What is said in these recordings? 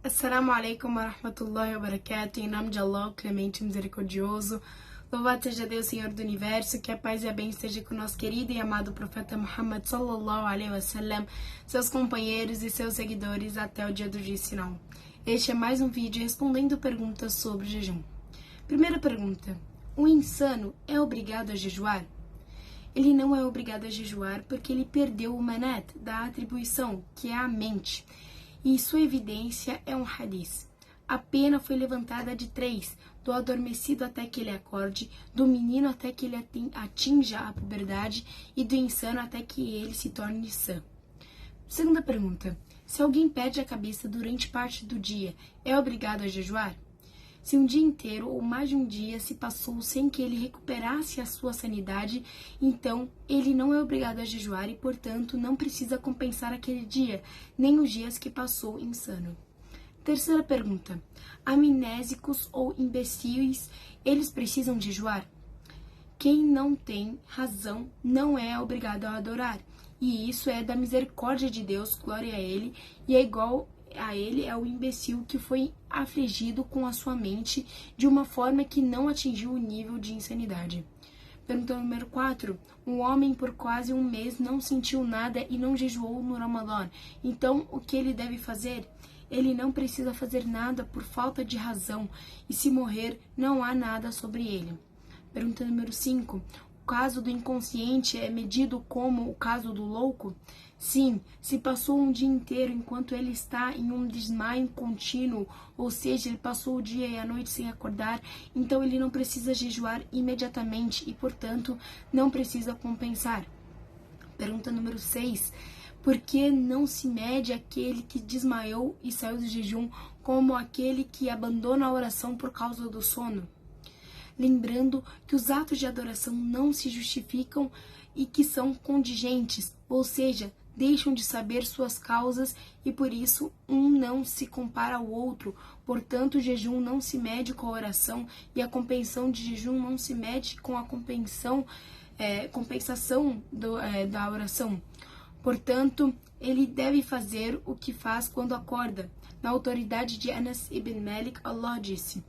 Assalamu alaikum wa rahmatullahi wa barakatuh. Em nome de Allah, clemente e misericordioso. Louvado seja Deus, Senhor do Universo, que a paz e a bênção esteja com o nosso querido e amado profeta Muhammad sallallahu alaihi wasallam, seus companheiros e seus seguidores até o dia do juízo final. Este é mais um vídeo respondendo perguntas sobre jejum. Primeira pergunta: um insano é obrigado a jejuar? Ele não é obrigado a jejuar porque ele perdeu o manat da atribuição, que é a mente. E sua evidência é um hadith. A pena foi levantada de 3, do adormecido até que ele acorde, do menino até que ele atinja a puberdade e do insano até que ele se torne sã. Segunda pergunta: se alguém perde a cabeça durante parte do dia, é obrigado a jejuar? Se um dia inteiro ou mais de um dia se passou sem que ele recuperasse a sua sanidade, então ele não é obrigado a jejuar e, portanto, não precisa compensar aquele dia, nem os dias que passou insano. Terceira pergunta: amnésicos ou imbecis, eles precisam jejuar? Quem não tem razão não é obrigado a adorar, e isso é da misericórdia de Deus, glória a Ele, e é igual a ele é o imbecil que foi afligido com a sua mente de uma forma que não atingiu o nível de insanidade. Pergunta número 4. Um homem por quase um mês não sentiu nada e não jejuou no Ramadã. Então, o que ele deve fazer? Ele não precisa fazer nada por falta de razão, e se morrer, não há nada sobre ele. Pergunta número 5. O caso do inconsciente é medido como o caso do louco? Sim, se passou um dia inteiro enquanto ele está em um desmaio contínuo, ou seja, ele passou o dia e a noite sem acordar, então ele não precisa jejuar imediatamente e, portanto, não precisa compensar. Pergunta número 6. Por que não se mede aquele que desmaiou e saiu do jejum como aquele que abandona a oração por causa do sono? Lembrando que os atos de adoração não se justificam e que são contingentes, ou seja, deixam de saber suas causas e por isso um não se compara ao outro. Portanto, o jejum não se mede com a oração e a compensação de jejum não se mede com a compensação da oração. Portanto, ele deve fazer o que faz quando acorda. Na autoridade de Anas ibn Malik, Allah disse: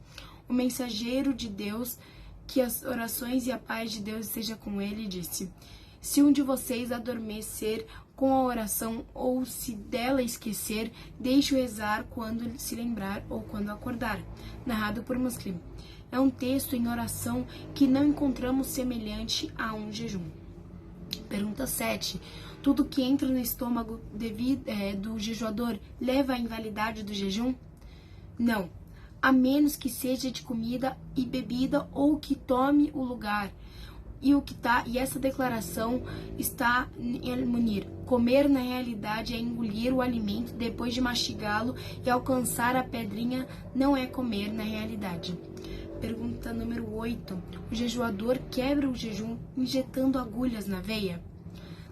o mensageiro de Deus, que as orações e a paz de Deus esteja com ele, disse: se um de vocês adormecer com a oração ou se dela esquecer, deixe-o rezar quando se lembrar ou quando acordar. Narrado por Muslim. É um texto em oração que não encontramos semelhante a um jejum. Pergunta 7. Tudo que entra no estômago do jejuador leva à invalidade do jejum? Não, a menos que seja de comida e bebida ou que tome o lugar. E essa declaração está em Al-Munir. Comer na realidade é engolir o alimento depois de mastigá-lo e alcançar a pedrinha não é comer na realidade. Pergunta número 8. O jejuador quebra o jejum injetando agulhas na veia?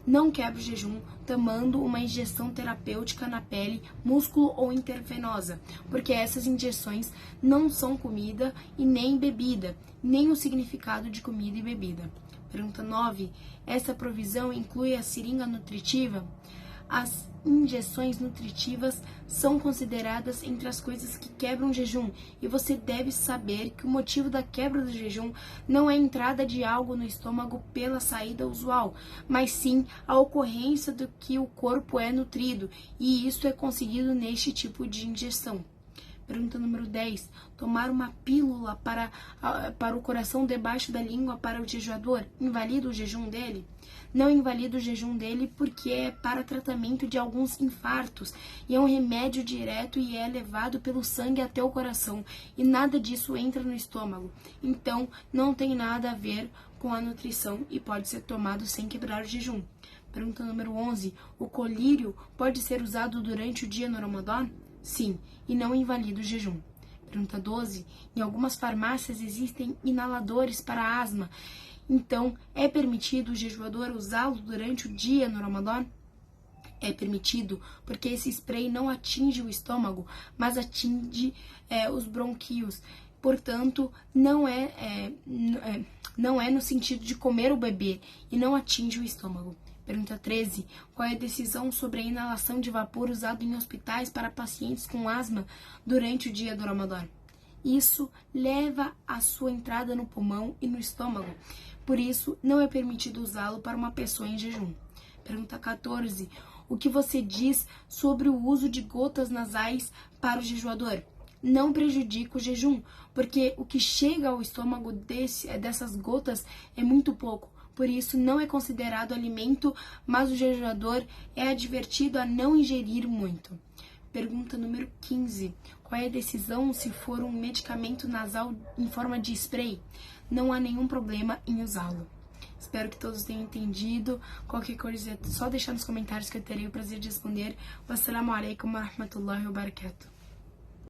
Não quebra o jejum tomando uma injeção terapêutica na pele, músculo ou intravenosa, porque essas injeções não são comida e nem bebida, nem o significado de comida e bebida. Pergunta 9. Essa provisão inclui a seringa nutritiva? As injeções nutritivas são consideradas entre as coisas que quebram o jejum, e você deve saber que o motivo da quebra do jejum não é a entrada de algo no estômago pela saída usual, mas sim a ocorrência do que o corpo é nutrido, e isso é conseguido neste tipo de injeção. Pergunta número 10. Tomar uma pílula para o coração debaixo da língua para o jejuador invalida o jejum dele? Não invalida o jejum dele porque é para tratamento de alguns infartos e é um remédio direto e é levado pelo sangue até o coração e nada disso entra no estômago. Então, não tem nada a ver com a nutrição e pode ser tomado sem quebrar o jejum. Pergunta número 11. O colírio pode ser usado durante o dia no Ramadã? Sim, e não invalida o jejum. Pergunta 12. Em algumas farmácias existem inaladores para asma. Então, é permitido o jejuador usá-lo durante o dia no Ramadã? É permitido porque esse spray não atinge o estômago, mas atinge os brônquios. Portanto, não é no sentido de comer ou beber e não atinge o estômago. Pergunta 13. Qual é a decisão sobre a inalação de vapor usado em hospitais para pacientes com asma durante o dia do Ramadã? Isso leva à sua entrada no pulmão e no estômago. Por isso, não é permitido usá-lo para uma pessoa em jejum. Pergunta 14. O que você diz sobre o uso de gotas nasais para o jejuador? Não prejudica o jejum, porque o que chega ao estômago dessas gotas é muito pouco. Por isso, não é considerado alimento, mas o jejuador é advertido a não ingerir muito. Pergunta número 15. Qual é a decisão se for um medicamento nasal em forma de spray? Não há nenhum problema em usá-lo. Espero que todos tenham entendido. Qualquer coisa é só deixar nos comentários que eu terei o prazer de responder. Wassalamu alaikum wa rahmatullahi wa barakatuh.